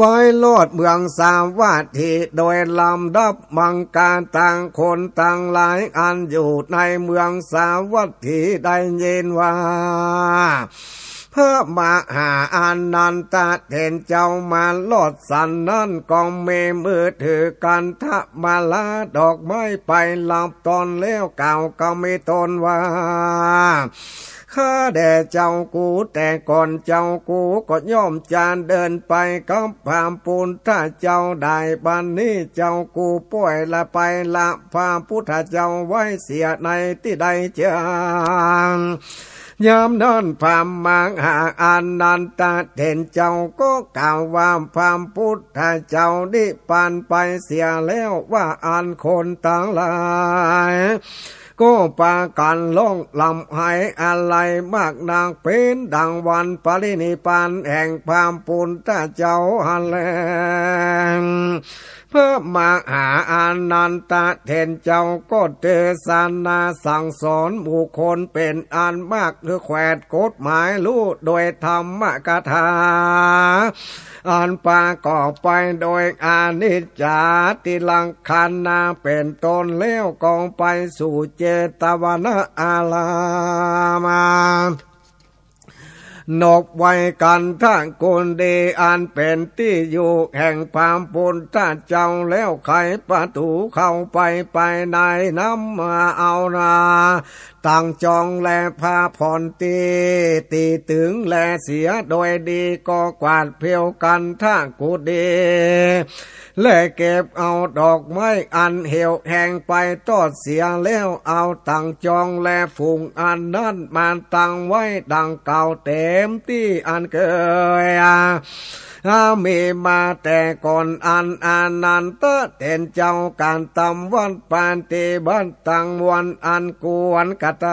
ปล่อยโลดเมืองสามวาทีโดยลำดับมังการต่างคนต่างหลายอันอยู่ในเมืองสาวัตถีได้ยินว่าพระมหาอานันตะเถรเจ้ามาโลดสันนั่นกองเมมือถือกันทะมาลาดอกไม้ไปลำตอนแล้วเก่าก็ไม่ตนว่าข้าแด่เจ้ากูแต่ก่อนเจ้ากูก็ย่อมจานเดินไปกับพามปูนถ้าเจ้าได้บันนี้เจ้ากูป่วยละไปละพาพุทธเจ้าไว้เสียในที่ใดเจ้ายามนั้นพามมังหาอานันตะเถรเจ้าก็กล่าวว่าพามพุทธเจ้าได้ปานไปเสียแล้วว่าอันคนต่างหลายก็ปากันล่องลำหายอะไรมากนางเป็นดังวันปรินิพพานแห่งพามปุณตเจ้าฮันแลงพระมหาอานันตะเถรเจ้าก็เทศนาสั่งสอนบุคคลเป็นอันมากคือแขวดกฎหมายรู้โดยธรรมกถาอันปากอบไปโดยอานิจจาติลังคันนาเป็นตนเลี้ยวกองไปสู่เจตวนอาลามานกไว้กันทั้งคนดีอันเป็นที่อยู่แห่งพามปุณถ้าเจ้าแล้วไขประตูเข้าไปในน้ำมาเอานาตั้งจองแลพาผ่อนตีถึงแลเสียโดยดีก็กวาดเพียวกันทั้งกูดีและเก็บเอาดอกไม้อันเหี่ยวแห้งไปทอดเสียแล้วเอาตั้งจองแลฝูงอันนั้นมาตั้งไว้ดังเก่าเต็มที่อันเคยมีมาแต่ก่อนอันอานันตะเถรเจ้าการตำวันปานติบันตังวันอันกวนกะต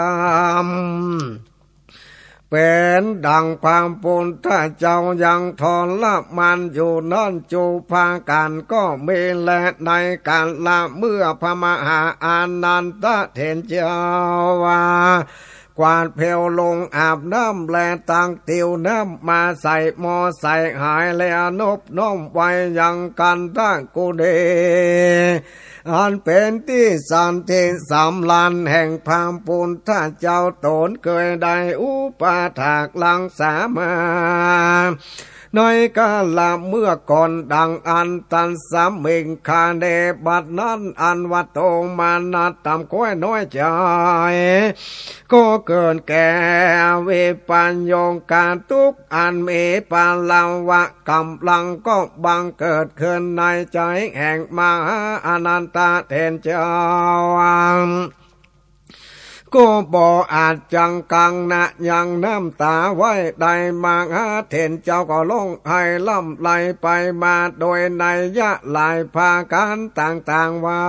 เป็นดังพามปุณถ้าเจ้ายังทรละมันอยู่นั่นจูพากันก็มีแลในการละเมื่อพระมหาอานันตะเถรเจ้าวากวาดเพลวลงอาบน้ำแลตั้งติวน้ำมาใส่หม้อใส่หายแล้วนบน้อมไว้ยังกันตั้งกูเดอันเป็นที่สันติสำลันแห่งพามปุณถ้าเจ้าตนเคยได้อุปถากลังสามาน้อยกาละเมื่อก่อนดังอันตันสามเองคาเดบัดนั้นอันวัตโตมานัตตำก้อยน้อยใจก็เกินแก่เวปัญโยการทุกอันเมปัลลาวะกำลังก็บังเกิดขึ้นในใจแห่งมหาอนันตเถรเจ้าก็บ่อาจจังกังนะยังน้ำตาไว้ได้มาหาเถรเจ้าก็ลงให้ล่ำไหลไปมาโดยในยะหลายภาการต่างๆว่า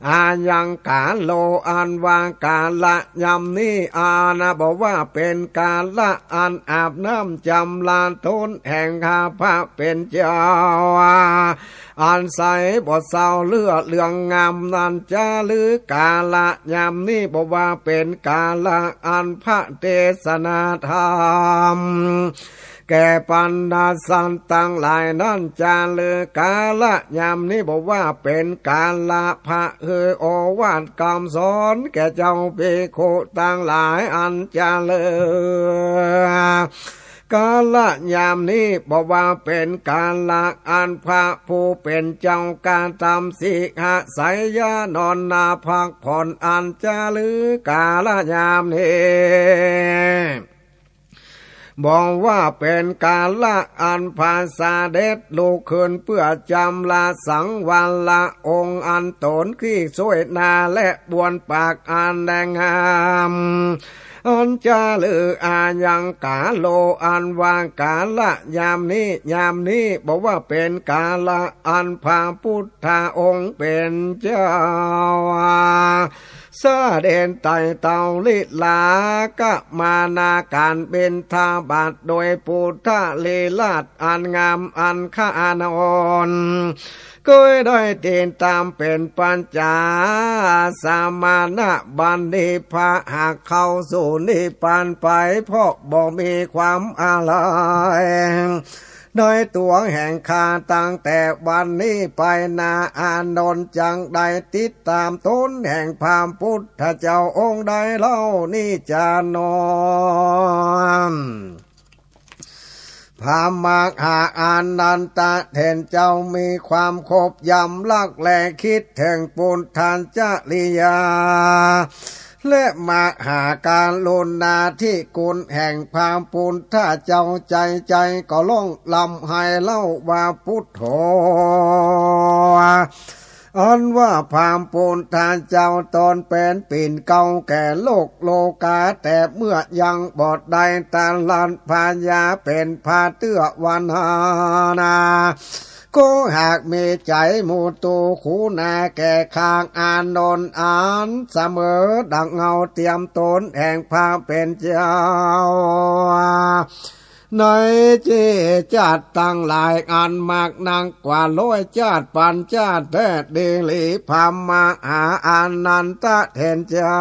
อายังกาโลอันวากาละยำนี้อานะบอกว่าเป็นกาละอันอาบน้ำจำลานทนแห่งข้าพระเป็นเจ้าอันใสบทเศร้าเลือดเลืองงามนันจะลือกาละยำนี้บอกว่าเป็นกาละอันพระเทศนาธรรมแก่ปัญดาสันตั้งหลายนั้นจาเลือกาละยามนี้บอกว่าเป็นกาละพระโอวาทคำสอนแก่เจ้าภิกขุตั้งหลายอันจาเลือกาละยามนี้บอกว่าเป็นกาละอันพระผู้เป็นเจ้าการทำสิกขาสายยานอนนาพักผ่อนอันจาเลือกาละยามนี้บอกว่าเป็นกาละอันภาษาเด็ดลูกขึ้นเพื่อจำลาสังวันละองค์อันตนขี้สวยนาและบวนปากอันแดงงามอันจะลืออายังกาโลอันวางกาละยามนี้บอกว่าเป็นกาละอันพระพุทธองค์เป็นเจ้าสาเดนไตเตาลิลากะมานาการเป็นทาบาทโดยพุทธลีลาดอันงามอันข้านอนก็ได้เตียนตามเป็นปัญจาสามานะบันดิพะหากเข้าสู่นิพพานไปเพราะบ่มีความอะไร โดยตัวแห่งคาตั้งแต่วันนี้ไปนาอานนท์จังได้ติดตามต้นแห่งพามพุทธเจ้าองค์ใดเล่านี่จานอนพามากหาอานันตะเทนเจ้ามีความคบยำลักแลคิดถึงปุณทานจริยาและมาหาการลุนนาที่กุลแห่งพามปุณถ้าเจ้าใจก็ล่องลำให้เล่าว่าพุทโธอันว่าพามปุณทานเจ้าตอนเป็นปิ่นเก่าแก่โลกาแต่เมื่อยังบอดใดตาลันพายาเป็นพาเตื้อวันหานาก็หากมีใจมูตูคูนาแก่ข้างอานนท์อ่านเสมอดังเงาเตรียมตนแห่งพาเป็นเจ้าในจีจัดตั้งหลายอันมากนางกว่าร้อยจัดปันจัดแท้ดีหลีพามาหาอานันตะเทนเจ้า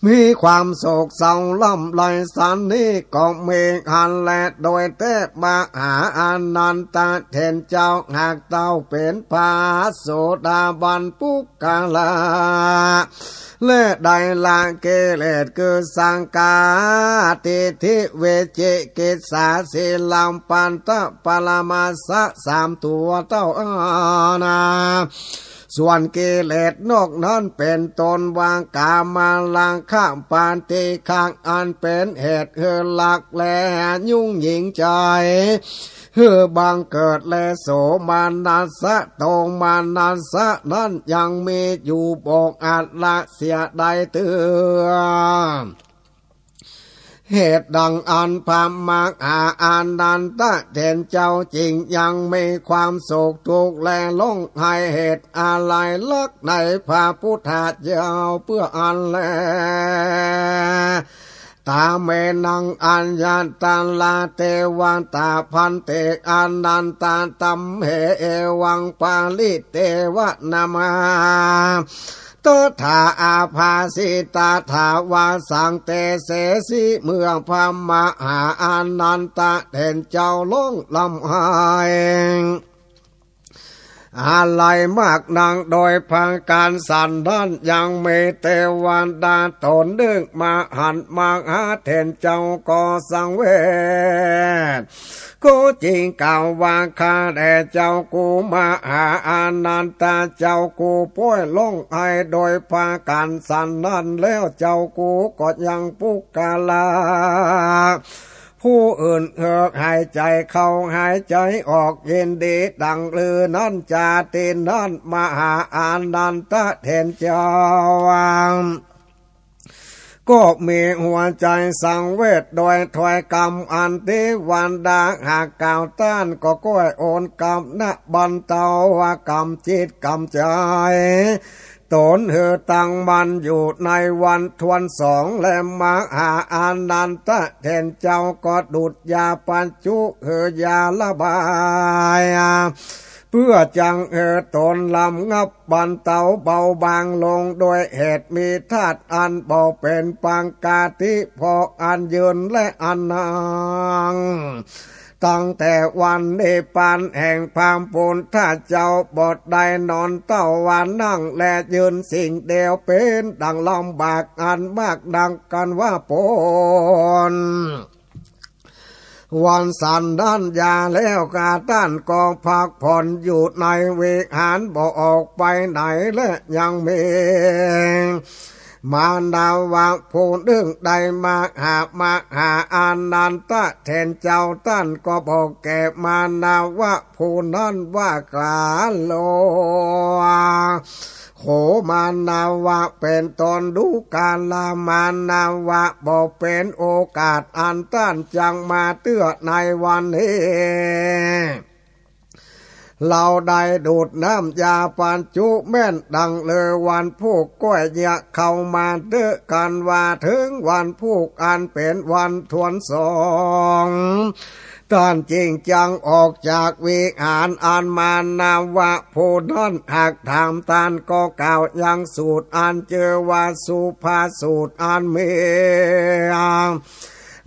มีความโศกเศร้าล่ำลอยสันนี้ก็เมฆหันและโดยเทพมาหาอานันตะเทนเจ้าหากเต้าเป็นพาโสดาบันปุกกาลาและได้ละเกเลสคือสังกาติทิเวจิกิสาสิลัมปันตะปรมาสะสามตัวเต้านาส่วนกิเลสนอกนั้นเป็นตนวางกามาลังข้ามปานติข้างอันเป็นเหตุคือหลักและยุ่งหญิงใจบังเกิดและโสมานัสสะโตมานัสสะนั้นยังมีอยู่บอกอาจละเสียใดเตือนเหตุดังอันพามากอานันตะเทนเจ้าจริงยังมีความโศกทุกข์และลงให้เหตุอะไรลักในพระพุทธเจ้าเพื่ออันแลตาเมนังอัญญาตันลาเตวันตาพันเตกอนันตาตัมเหเอวังปาลิเตวะนามาตถาอาภาสิตาถาวาสังเตเสสิเมืองพามหาอานันตะเทนเจ้าลงลำหายอะไรมากนางโดยพังการสันด้านยังเมเตวันดาตนดึกมาหันมาหาเทนเจ้าก็สังเวชกูจริงกล่าวว่าข้าแต่เจ้ากูมาหาอานันตาเจ้ากูป่วยลงให้โดยพาการสันนั้นแล้วเจ้ากูก็ยังปุกกาลาผู้อื่นหายใจเข้าหายใจออกยินดีดังลือนั้นจาตินนั้นมหาอานันตะเทนเจ้าก็มีหัวใจสังเวชโดยถอยกรรมอันติวันดาหากกล่าวต้านก็ก้อยโอนกรรมณบันเตาว่ากรรมจิตกรรมใจตนตั้งมันอยู่ในวันทวนสองและมหาอานันตะเทนเจ้าก็ดุดยาปัญจุยาละบายเพื่อจังตนลำงับบันเตาเบาบางลงโดยเหตุมีธาตุอันเบาเป็นปังกาติพออันยืนและอันนางตั้งแต่วันเนปานแห่งพามปุณถ้าเจ้าบทใดนอนเต้าวันนั่งและยืนสิ่งเดียวเป็นดังลำบากอันมากดังกันว่าปนวันสันด้านยาแล้วกาต้านกองพักผ่อนอยู่ในวิหารบ่ออกไปไหนและยังมีมานาว่าผู้ดึงได้มาหาอานันตะเทนเจ้าท่านก็บอกแก่มานาว่าผู้นั้นว่ากลาโลโขมานาว่าเป็นตนดูการลามานาว่าบอกเป็นโอกาสอันต้านจังมาเตื้อในวันนี้เราได้ดูดน้ำยาปัญจุแม่นดังเลยวันผูกก้อยยะเข้ามาเด้อกันว่าถึงวันผูกอันเป็นวันทวนสองตอนจริงจังออกจากวิหารอันมานาวะผู้นั้นหากถามตานก็กล่าวยังสูตรอันเจอว่าสุภาสูตรอันเมี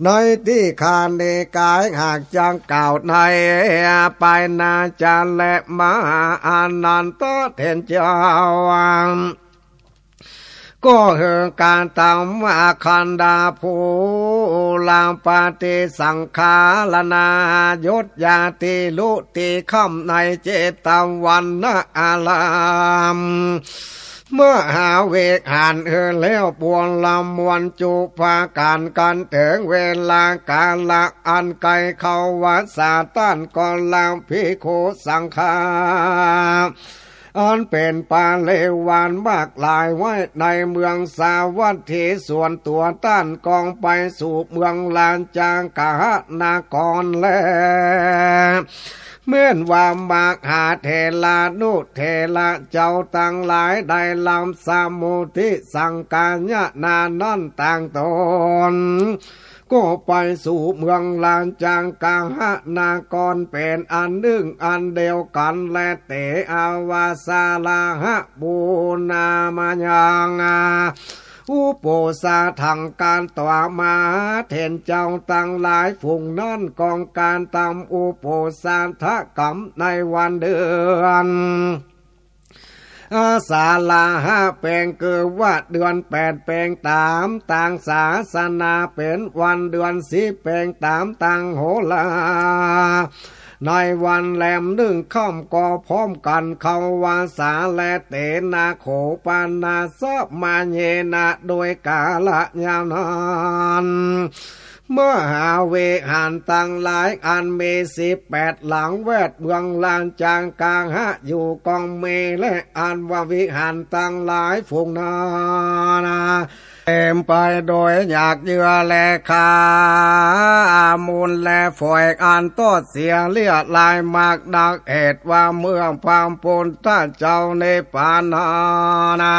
ในที่คานในกายหากจังกล่าวในไปนาจารและมหาอานันตเถรเจ้าก็เหือการตามอาคันดาภูลามปาติสังขารนายศยาติลุติคำในเจตวันนะอารามเมื่อหาเวกหานแล้วปวงลำมวนจุภาการกันถึงเวลากาละอันไกลเขาวัดสาต้านก่อนลำพิโคสังฆาอันเป็นปาเลวานมากลายไว้ในเมืองสาวัตถีส่วนตัวต้านกองไปสู่เมืองลานจางกะนากรแลเมื่อนว่ามากหาเทลานุเทละเจ้าตั้งหลายได้ลำสามุทิสังกาญนานั่นต่างตนก็ไปสู่เมืองลานจางกาหนากรเป็นอันหนึ่งอันเดียวกันและเตอาวาสาลาหะบูนามายังอุโปสาทังการต่อมาเทนเจ้าตั้งหลายฝูงนั่นกองการตามอุโปสาทะกรรมในวันเดือนอาสาลาหะแปลงเกิดว่าเดือน8แปลงตามต่างศาสนาเป็นวันเดือน10แปลงตามต่างโหราในวันแหลมค่ำก็พร้อมกันเขาวาสาและเตนาโขปานาสมาเยนะโดยกาละยาวนานเมื่อหาเวหานตั้งหลายอันมี18หลังแวดเมืองลานจางกางหะอยู่กองเมและอันว่าวิหารตั้งหลายฝูงนาเต็มไปโดยอยากเยื่อและขามูลและฝอยอันต้นเสียเลียลายมากดักเหตุว่าเมืองพามปุนท่านเจ้าในปานา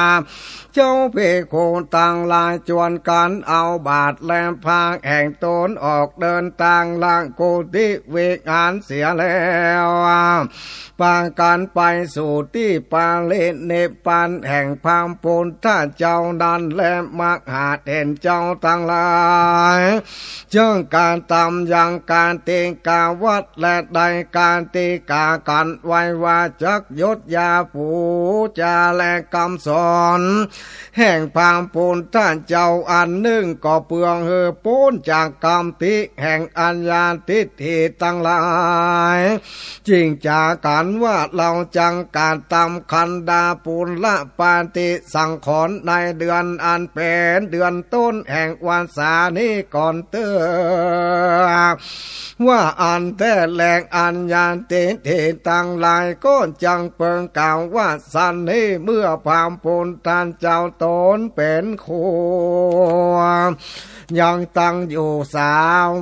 เจ้าเพโคต่างลายจวนกันเอาบาทแลมพางแห่งตนออกเดินต่างล่างโกติเวกอันเสียแล้วปางการไปสู่ที่ปาเลเนปานแห่งพามปุนท่านเจ้าดันและมักหาเด่นเจ้าต่างหลายเจ้าการตำยังการเตกาวัดและใดการเตกากันไว้ว่าจักยศยาปูจาและคำสอนแห่งพามปูนท่านเจ้าอันหนึ่งก็เปลืองปูนจากกรรมติแห่งอัญญาทิฏฐิตั้งหลายจริงจากกันว่าเราจังการตำคันดาปูนละปาติสังขรในเดือนอันเป็นเดือนต้นแห่งวันสานี้ก่อนเตือว่าอันแต่แหลกอัญญาทิฏฐิตั้งหลายก็จังเปิงกล่าวว่าสันนี้เมื่อพามปูนท่านเจ้าตนเป็นครูยังตั้งอยู่สา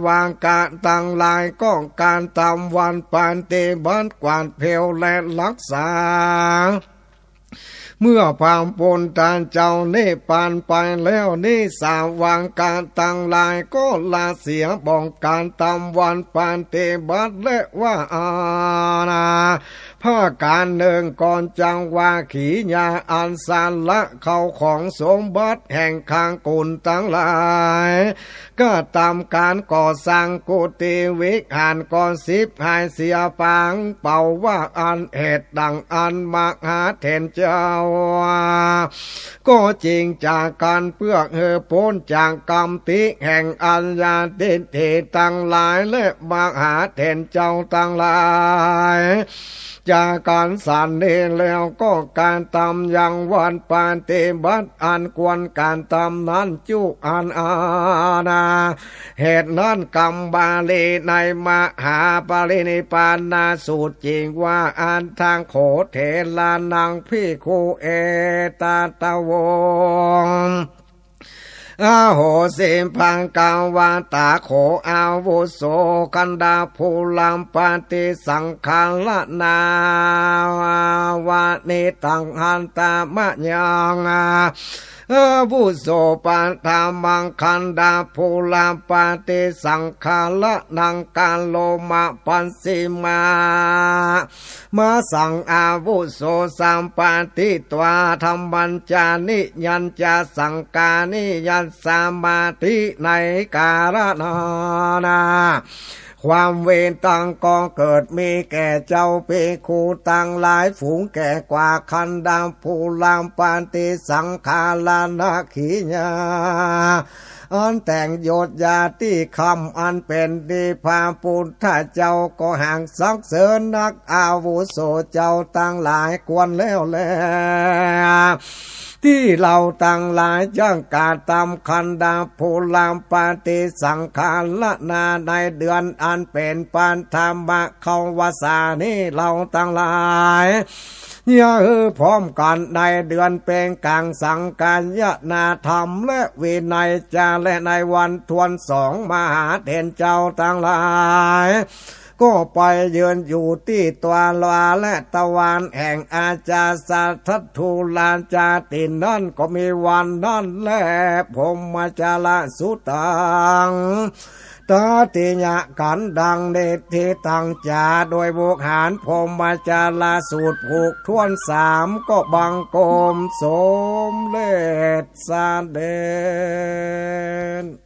วางการตั้งลายก้องการตามวันปานเตบันกวาดเพลและรักษาเมื่อพามปนทานเจ้าเนปานไปแล้วนี่สาวางการตั้งลายก็ลาเสียบองการตามวันปานเตบัดและว่าอาณาผ้าการหนึ่งก่อนจังว่าขีญาอันสารละเขาของสมบัติแห่งคางกุลตั้งหลายก็ตามการก่อสร้างกุฏิวิหารก่อน10หายเสียปางเป่าว่าอันเหตุดังอันมหาเถรเจ้าก็จริงจากการเพื่อพ้นจากกรรมติแห่งอัญญาทิฏฐิตั้งหลายและมหาเถรเจ้าตั้งหลายจากการสันนี้แล้วก็การตำยังวันปานเตบัดอันควรการตำนั้นจุอันอาณาเหตุนั้นกรรมบาลีในมหาปรินิพพานาสูตรจริงว่าอันทางโขเถลานังพิคูเอตาตาวงอาโหสิพังกาวาตาโขอาวุโสกันดาภูลัมปฏิสังขารนาวานิตังหันตามะยัง วุโสปาทามังคันดาภูลาปาติสังขารละนังกาโลมาปัสสิมามาสังอาวุโสสัมปาติตวาธรรมัญจานิยัญจะสังกานิยัญสมาธิในการนาความเวรตังก็เกิดมีแก่เจ้าเปคูตังหลายฝูงแก่กว่าคันดามภูลามปานติสังขาลานาขีญาอันแต่งโยชน์ยาที่คำอันเป็นดีพาปุถถ้าเจ้าก็ห่างสักเสริญนักอาวุโสเจ้าตั้งหลายควรแล้วแลที่เราตั้งหลายจ้างกาตามคันดาภูลามปาติสังขารละนาในเดือนอันเป็นปานธรรมะเขาวาสานี้เราตั้งหลายอย่าพร้อมกันในเดือนเป็นกลางสังกายนาธรรมและวินัยจาและในวันทวนสองมหาเถรเจ้าตั้งหลายก็ไปยืนอยู่ที่ตัวลาและตะวันแห่งอาจาสัทธุลานจาตินั่นก็มีวันนั้นแลพรหมจาลสุตังตาติญะกันดังเดชที่ตั้งจาโดยบุกหารพรหมจาลสูตรผูกทวนสามก็บังกรมสมเลศสาเดน